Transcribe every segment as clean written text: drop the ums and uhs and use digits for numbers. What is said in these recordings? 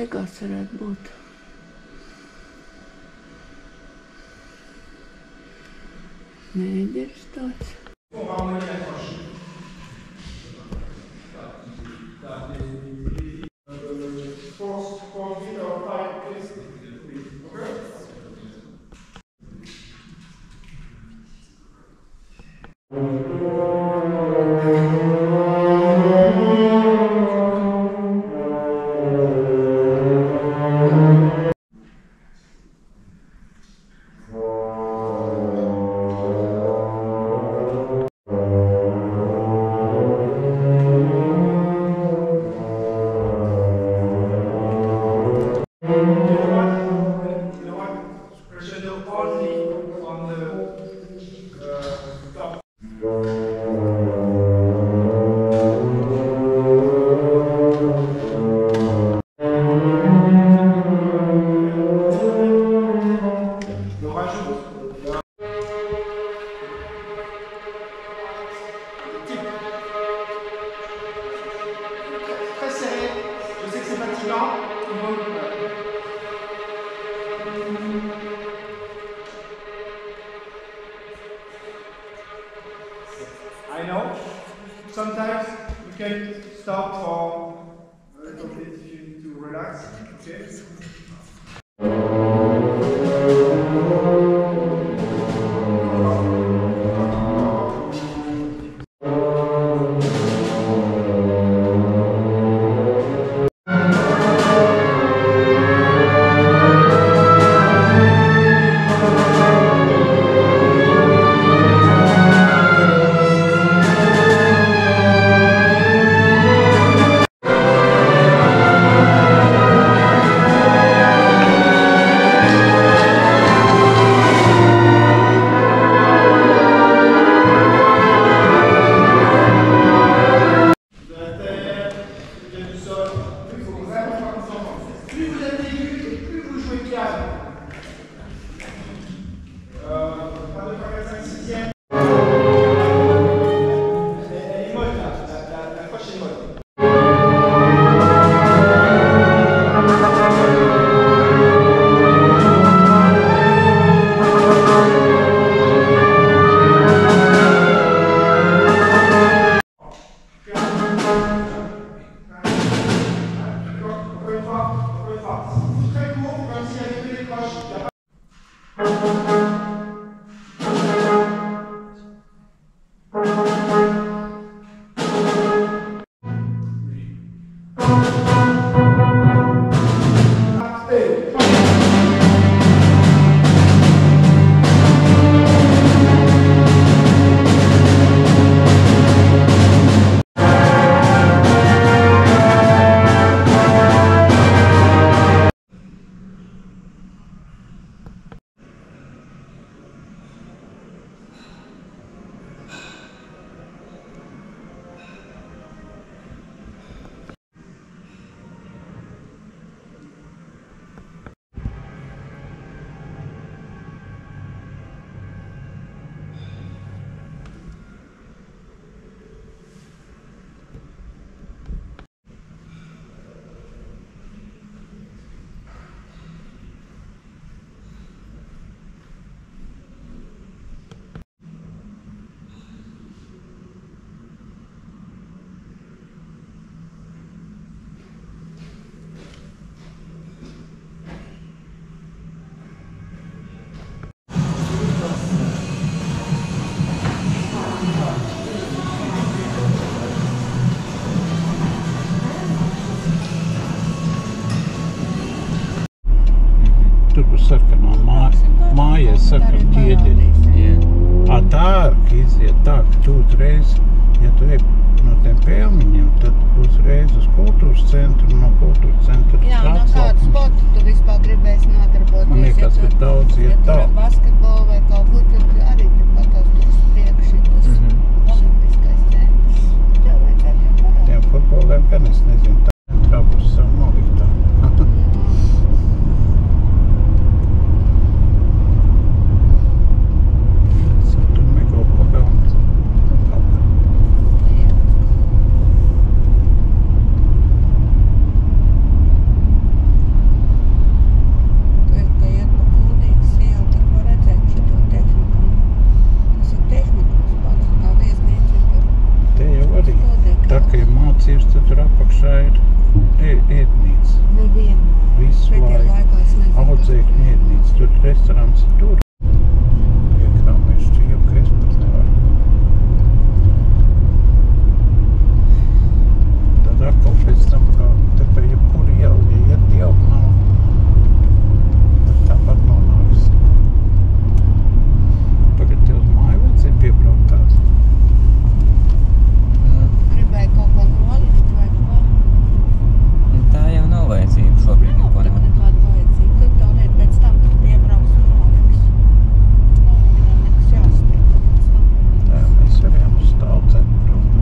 beigās varētu būt. Mēģeris tāds. I know. Sometimes you can stop for a little bit if you need to relax. Okay. Sarkanā mājā sarkan ķiederi. Tā iziet tā, ka tu uzreiz, ja tu ej no tiem Pelniņiem, tad uzreiz uz kultūras centru, no kultūras centra. Jā, no kādu sportu tu vispār gribēsi nodarboties. Man liekas, ka daudz iet tā. Ja tur basketbolu vai kaut ko, tad arī pat tās priekš ir tas olimpiskais centrs. Tev vajadzētu parādīt. Tiem futboliem gan es nezinu, tā būs savu noliktā. Dzēkņu iednīca, tur restorāns ir tur. Iekrāmēs šķīju, ka es pat nevaru. Tad atkal pēc tam, kā te pie jebkura jau, ja iet diagonāli, tad tāpat nonāks. Tagad tev uz māju vajadzēja piebraukt tādu. Gribēju kaut ko nolikt vai ko? Tā jau nav vajadzība šobrīd Nav neko pat nav. nekāda vajadzība. Tad tev liet pēc tam, kad piebrauks un noliks. Nav viņam nekas jāstiek pēc tam. Jā, mēs varējām uz stāvcenu braukt.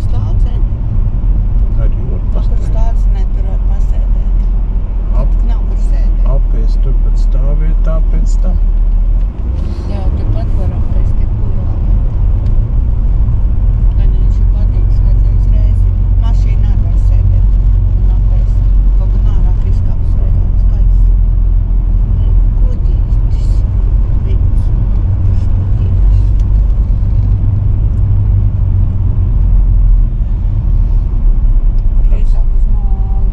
Stāvceni? Ar jūru Tur pastāvēt. stāvcenē tur var pasēdēt. Ap, Tik nav kur sēdēt. apēs tur pat stāvvietā pēc tam. Jā, turpat var apēst jebkurā vietā. Gan viņš ir patīks redzējis reizi. Mašīnā var sēdēt un apēst. Kaut gan ārā kriskāps vai kāds skaists. Kuģītis. Viņus. Kurš kuģītis. Drīzāk uz māli.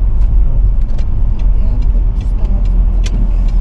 Jā, tur stāvdzenes.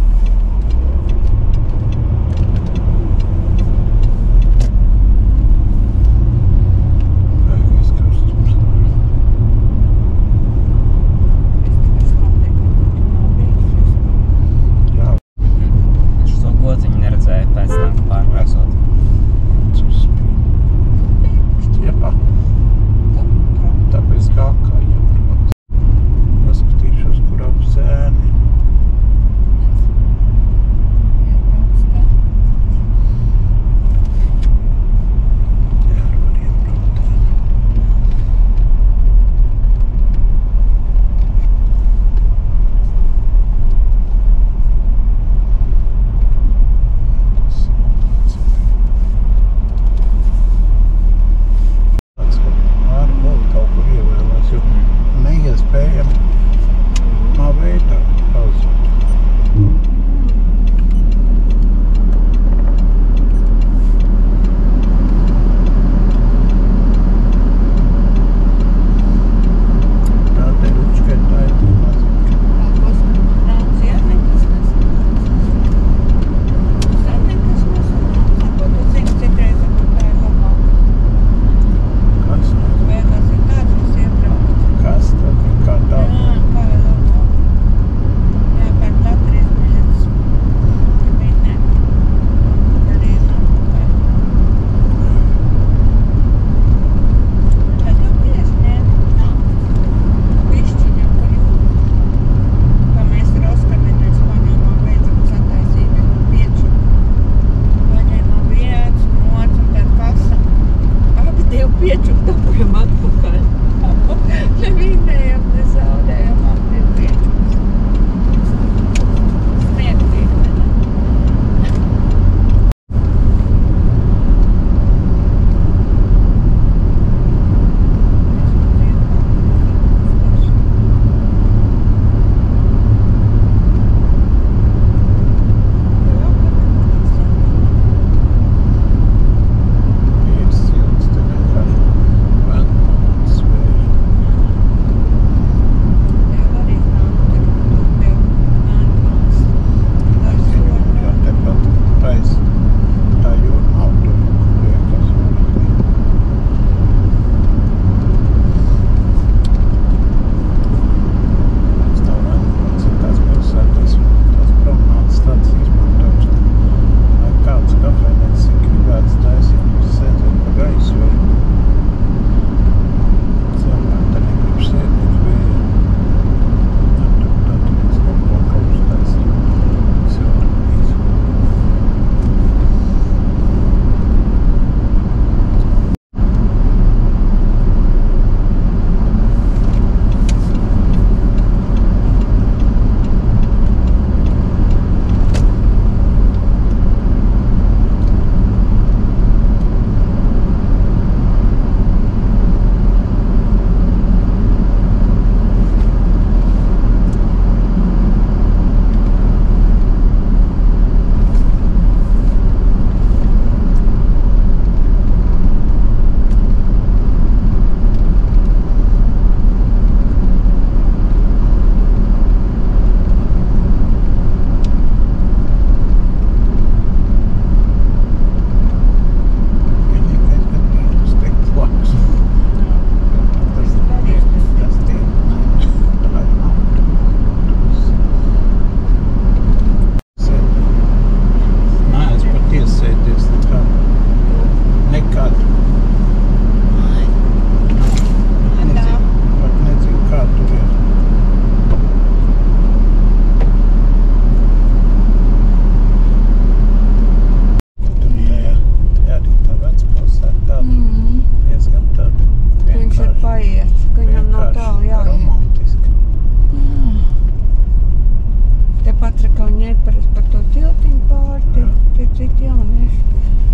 citi jaunieši.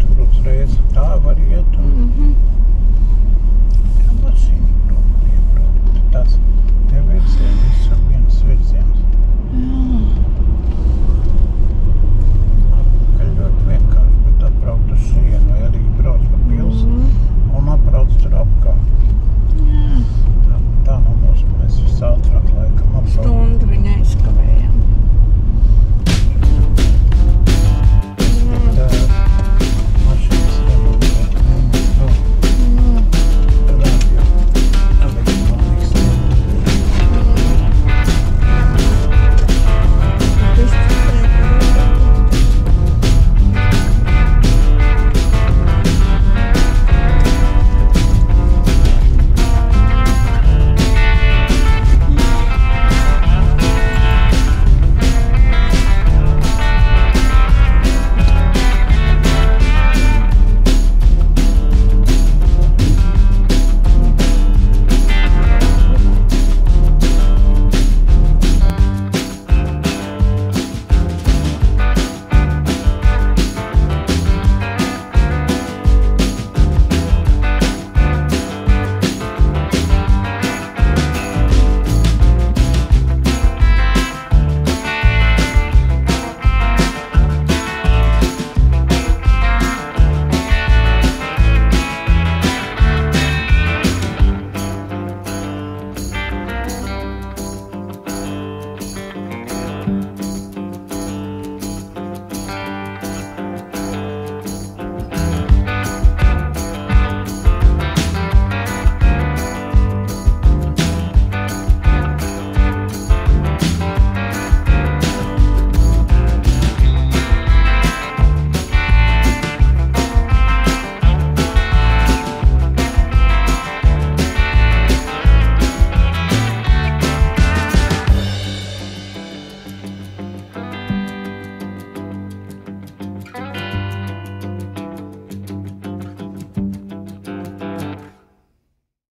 Tur uzreiz tā var iet un jā, mašīni prom iebraukt. Tas te virzieni visu